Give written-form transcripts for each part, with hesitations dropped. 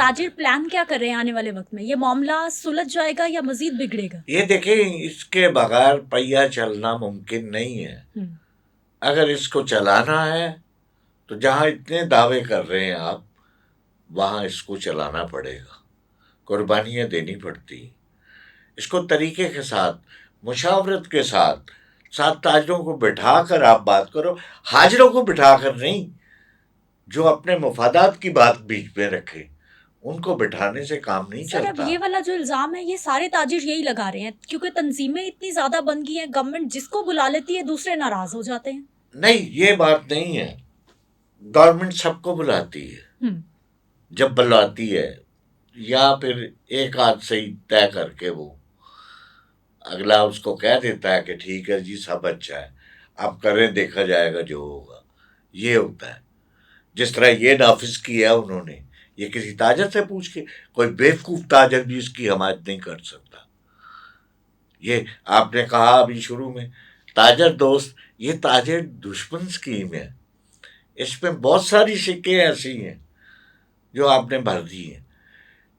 تاجر پلان کیا کر رہے ہیں آنے والے وقت میں؟ یہ معاملہ سلجھ جائے گا یا مزید بگڑے گا؟ یہ دیکھیں، اس کے بغیر پہیا چلنا ممکن نہیں ہے. اگر اس کو چلانا ہے تو جہاں اتنے دعوے کر رہے ہیں آپ، وہاں اس کو چلانا پڑے گا، قربانیاں دینی پڑتی. اس کو طریقے کے ساتھ، مشاورت کے ساتھ تاجروں کو بٹھا کر آپ بات کرو، حاجروں کو بٹھا کر نہیں. جو اپنے مفادات کی بات بیچ میں رکھے ان کو بٹھانے سے کام نہیں سر، اب چلتا. یہ والا جو الزام ہے یہ سارے تاجر یہی لگا رہے ہیں کیونکہ تنظیمیں اتنی زیادہ بن گئی ہیں، گورنمنٹ جس کو بلا لیتی ہے دوسرے ناراض ہو جاتے ہیں. نہیں، یہ بات نہیں ہے. گورنمنٹ سب کو بلاتی ہے. جب بلاتی ہے یا پھر ایک آدھ سے ہی طے کر کے وہ اگلا اس کو کہہ دیتا ہے کہ ٹھیک ہے جی سب اچھا ہے، آپ کریں، دیکھا جائے گا جو ہوگا. یہ ہوتا ہے. جس طرح یہ نافذ کیا انہوں نے، یہ کسی تاجر سے پوچھ کے، کوئی بیوقوف تاجر بھی اس کی حمایت نہیں کر سکتا. یہ آپ نے کہا ابھی شروع میں تاجر دوست، یہ تاجر دشمن اسکیم ہے. اس میں بہت ساری سکیں ایسی ہیں جو آپ نے بھر دی ہیں.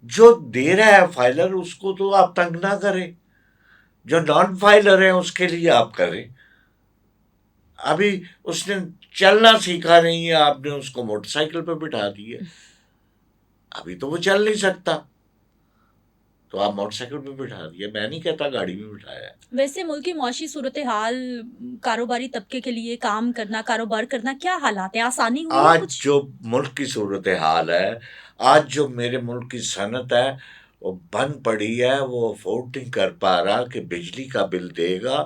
جو دے رہا ہے فائلر اس کو تو آپ تنگ نہ کریں، جو نان فائلر ہیں اس کے لیے آپ کریں. ابھی اس نے چلنا سیکھا نہیں ہے، آپ نے اس کو موٹر سائیکل پہ بٹھا دی ہے، ابھی تو وہ چل نہیں سکتا تو آپ موٹر سائیکل پہ بٹھا دیے. میں نہیں کہتا گاڑی میں بٹھایا. ویسے ملک کی معاشی صورتحال، کاروباری طبقے کے لیے کام کرنا، کاروبار کرنا کیا حالات ہیں؟ آسانی ہوئی ہے آج کچھ؟ جو ملک کی صورتحال ہے، آج جو میرے ملک کی صنعت ہے وہ بند پڑی ہے. وہ افورڈ نہیں کر پا رہا کہ بجلی کا بل دے گا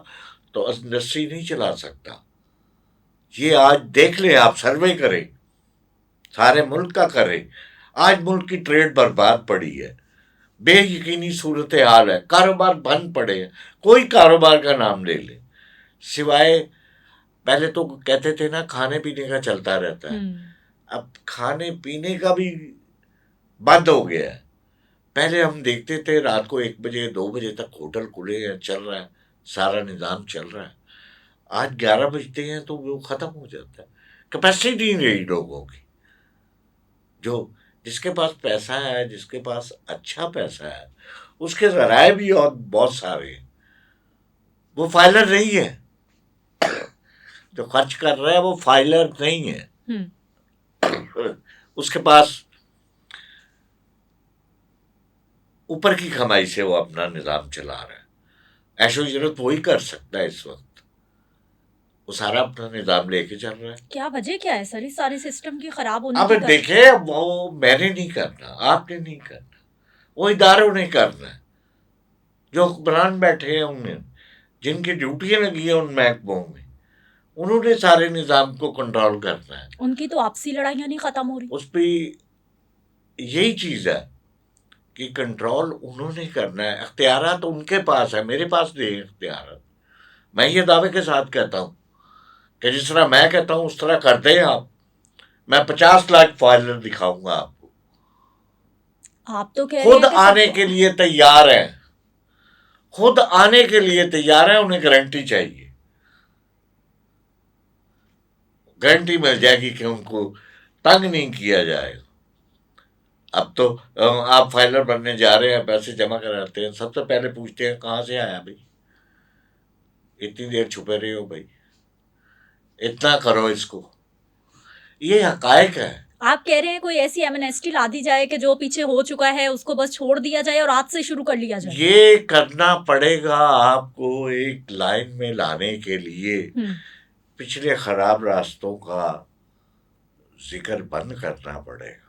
تو انڈسٹری نہیں چلا سکتا. یہ آج دیکھ لیں، آپ سروے کریں، سارے ملک کا کریں. آج ملک کی ٹریڈ برباد پڑی ہے، بے یقینی صورتحال ہے، کاروبار بند پڑے ہیں. کوئی کاروبار کا نام لے لیں، سوائے پہلے تو کہتے تھے نا کھانے پینے کا چلتا رہتا ہے، اب کھانے پینے کا بھی بند ہو گیا ہے. پہلے ہم دیکھتے تھے رات کو 1 بجے 2 بجے تک ہوٹل کھلے ہیں، چل رہا ہے، سارا نظام چل رہا ہے. آج 11 بجتے ہیں تو وہ ختم ہو جاتا ہے. کیپیسٹی نہیں رہی لوگوں کی. جس کے پاس پیسہ ہے، جس کے پاس اچھا پیسہ ہے، اس کے ذرائع بھی اور بہت سارے ہیں. وہ فائلر نہیں ہے، جو خرچ کر رہا ہے وہ فائلر نہیں ہے. اس کے پاس اوپر کی کمائی سے وہ اپنا نظام چلا رہا ہے. عیش و اجرت وہی کر سکتا ہے اس وقت. وہ سارا اپنا نظام لے کے چل رہا ہے. کیا وجہ کیا ہے سر اس سارے سسٹم کی خراب ہونے اب کی؟ دیکھیں، وہ میں نے نہیں کرنا، آپ نے نہیں کرنا، وہ اداروں نے کرنا ہے. جو حکمران بیٹھے ہیں انہیں، جن کی ڈیوٹیاں لگی ہیں ان محکموں میں، انہوں نے سارے نظام کو کنٹرول کرنا ہے. ان کی تو آپسی لڑائیاں نہیں ختم ہو رہی. اس پہ یہی چیز ہے کہ کنٹرول انہوں نے کرنا ہے. اختیارات ان کے پاس ہے، میرے پاس نہیں اختیارات. میں یہ دعوے کے ساتھ کہتا ہوں کہ جس طرح میں کہتا ہوں اس طرح کر دیں آپ. میں 50 لاکھ فائلر دکھاؤں گا آپ کو. آپ تو کہہ رہے خود ہیں کہ آنے کے لیے تیار ہیں، خود آنے کے لیے تیار ہیں. انہیں گارنٹی چاہیے، گارنٹی مل جائے گی کہ ان کو تنگ نہیں کیا جائے گا. اب تو آپ فائلر بننے جا رہے ہیں، پیسے جمع کراتے ہیں، سب سے پہلے پوچھتے ہیں کہاں سے آیا بھائی، اتنی دیر چھپے رہے ہو بھائی، اتنا کرو اس کو. یہ حقائق ہے. آپ کہہ رہے ہیں کوئی ایسی ایمنیسٹی لا دی جائے کہ جو پیچھے ہو چکا ہے اس کو بس چھوڑ دیا جائے اور آج سے شروع کر لیا جائے. یہ کرنا پڑے گا آپ کو. ایک لائن میں لانے کے لیے پچھلے خراب راستوں کا ذکر بند کرنا پڑے گا.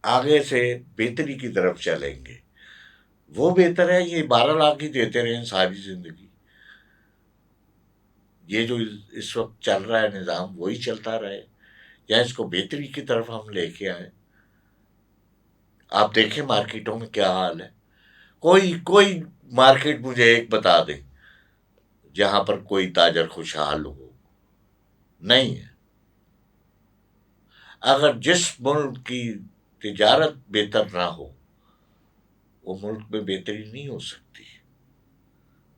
آگے سے بہتری کی طرف چلیں گے. وہ بہتر ہے یہ 12 لاکھ ہی دیتے رہیں ساری زندگی. یہ جو اس وقت چل رہا ہے نظام وہی چلتا رہے، یا اس کو بہتری کی طرف ہم لے کے آئیں. آپ دیکھیں مارکیٹوں میں کیا حال ہے. کوئی مارکیٹ مجھے ایک بتا دیں جہاں پر کوئی تاجر خوشحال ہو. نہیں ہے. اگر جس ملک کی تجارت بہتر نہ ہو وہ ملک میں بہتری نہیں ہو سکتی.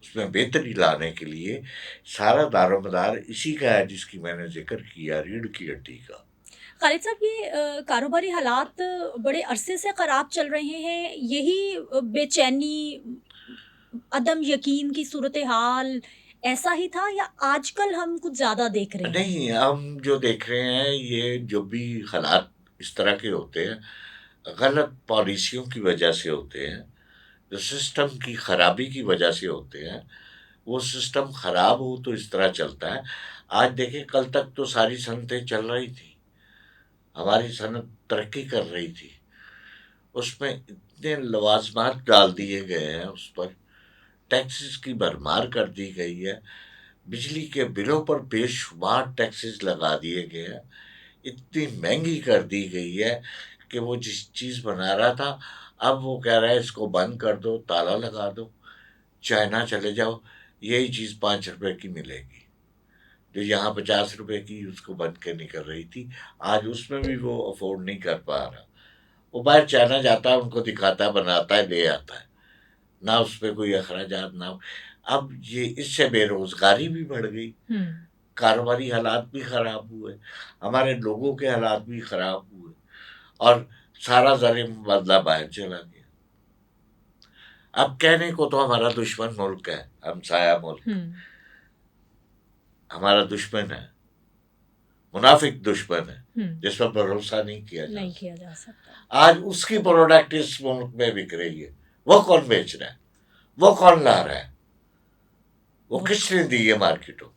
اس میں بہتری لانے کے لیے سارا دار و مدار اسی کا ہے جس کی میں نے ذکر کیا، ریڑھ کی ہڈی کا. خالد صاحب، یہ کاروباری حالات بڑے عرصے سے خراب چل رہے ہیں، یہی بے چینی، عدم یقین کی صورتحال ایسا ہی تھا، یا آج کل ہم کچھ زیادہ دیکھ رہے ہیں؟ نہیں، ہم جو دیکھ رہے ہیں یہ جو بھی حالات اس طرح کے ہوتے ہیں غلط پالیسیوں کی وجہ سے ہوتے ہیں، جو سسٹم کی خرابی کی وجہ سے ہوتے ہیں. وہ سسٹم خراب ہو تو اس طرح چلتا ہے. آج دیکھیں، کل تک تو ساری صنعتیں چل رہی تھی، ہماری صنعت ترقی کر رہی تھی، اس میں اتنے لوازمات ڈال دیے گئے ہیں، اس پر ٹیکسز کی بھرمار کر دی گئی ہے، بجلی کے بلوں پر بے شمار ٹیکسز لگا دیے گئے ہیں، اتنی مہنگی کر دی گئی ہے کہ وہ جس چیز بنا رہا تھا اب وہ کہہ رہا ہے اس کو بند کر دو، تالا لگا دو، چائنا چلے جاؤ، یہی چیز 5 روپے کی ملے گی، جو یہاں 50 روپے کی اس کو بند کرنی کر رہی تھی، آج اس میں بھی وہ افورڈ نہیں کر پا رہا. وہ باہر چائنا جاتا ہے، ان کو دکھاتا ہے، بناتا ہے، لے آتا ہے، نہ اس پہ کوئی اخراجات نہ. اب یہ اس سے بے روزگاری بھی بڑھ گئی، کاروباری حالات بھی خراب ہوئے، ہمارے لوگوں کے حالات بھی خراب ہوئے، اور سارا زر بدلہ باہر چلا گیا. اب کہنے کو تو ہمارا دشمن ملک ہے، ہمسایہ ملک ہمارا دشمن ہے، منافق دشمن ہے، جس پر بھروسہ نہیں کیا جا سکتا. آج اس کی پروڈکٹ اس ملک میں بک رہی ہے، وہ کون بیچ رہا ہے، وہ کون لا رہا ہے، وہ کس نے دی ہے مارکیٹوں؟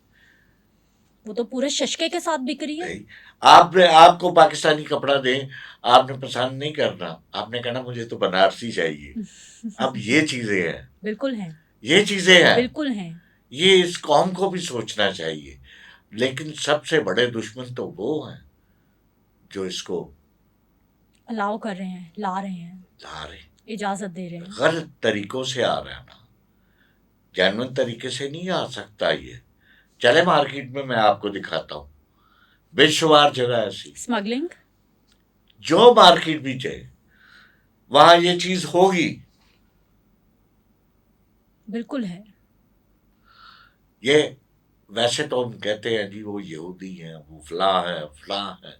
وہ تو پورے ششکے کے ساتھ بک رہی ہے. آپ کو پاکستانی کپڑا دیں، آپ نے پسند نہیں کرنا، آپ نے کہنا مجھے تو بنارسی چاہیے. اب یہ چیزیں ہیں، بالکل ہیں، یہ چیزیں ہیں، بالکل ہیں. یہ اس قوم کو بھی سوچنا چاہیے. لیکن سب سے بڑے دشمن تو وہ ہیں جو اس کو الاؤ کر رہے ہیں، لا رہے ہیں، اجازت دے رہے ہیں. غلط طریقوں سے آ رہا ہے نا، جینوئن طریقے سے نہیں آ سکتا. یہ چلے مارکیٹ میں آپ کو دکھاتا ہوں بے شمار جگہ ایسی اسمگلنگ، جو مارکیٹ بھی جائے وہاں یہ چیز ہوگی. بالکل ہے. یہ ویسے تو ہم کہتے ہیں جی وہ یہودی ہیں، وہ فلاں ہے فلاں ہے،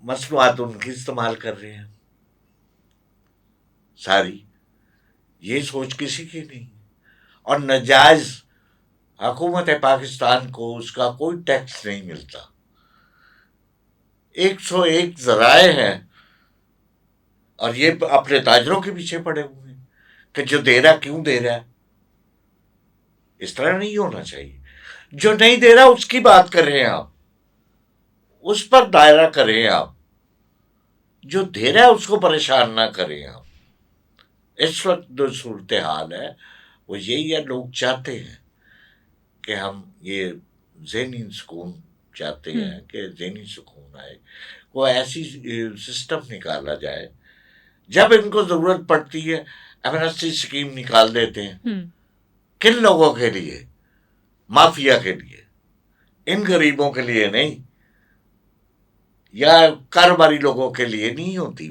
مصنوعات ان کی استعمال کر رہے ہیں ساری، یہ سوچ کسی کی نہیں. اور ناجائز حکومت پاکستان کو اس کا کوئی ٹیکس نہیں ملتا. 101 ذرائع ہیں اور یہ اپنے تاجروں کے پیچھے پڑے ہوئے ہیں کہ جو دے رہا کیوں دے رہا ہے. اس طرح نہیں ہونا چاہیے. جو نہیں دے رہا اس کی بات کر رہے ہیں آپ، اس پر دائرہ کریں آپ، جو دے رہا ہے اس کو پریشان نہ کریں آپ. اس وقت جو صورتحال ہے وہ یہی ہے، لوگ چاہتے ہیں کہ ہم یہ ذہنی سکون چاہتے ہیں کہ ذہنی سکون آئے، کوئی ایسی سسٹم نکالا جائے. جب ان کو ضرورت پڑتی ہے ایمنسٹی اسکیم نکال دیتے ہیں. کن لوگوں کے لیے؟ مافیا کے لیے، ان غریبوں کے لیے نہیں، یا کاروباری لوگوں کے لیے نہیں ہوتی.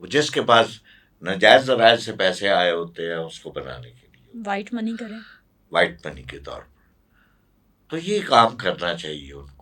وہ جس کے پاس ناجائز ذرائع سے پیسے آئے ہوتے ہیں اس کو بنانے کے لیے، وائٹ منی کریں، وائٹ منی کے طور پر. تو یہ کام کرنا چاہیے ان کو.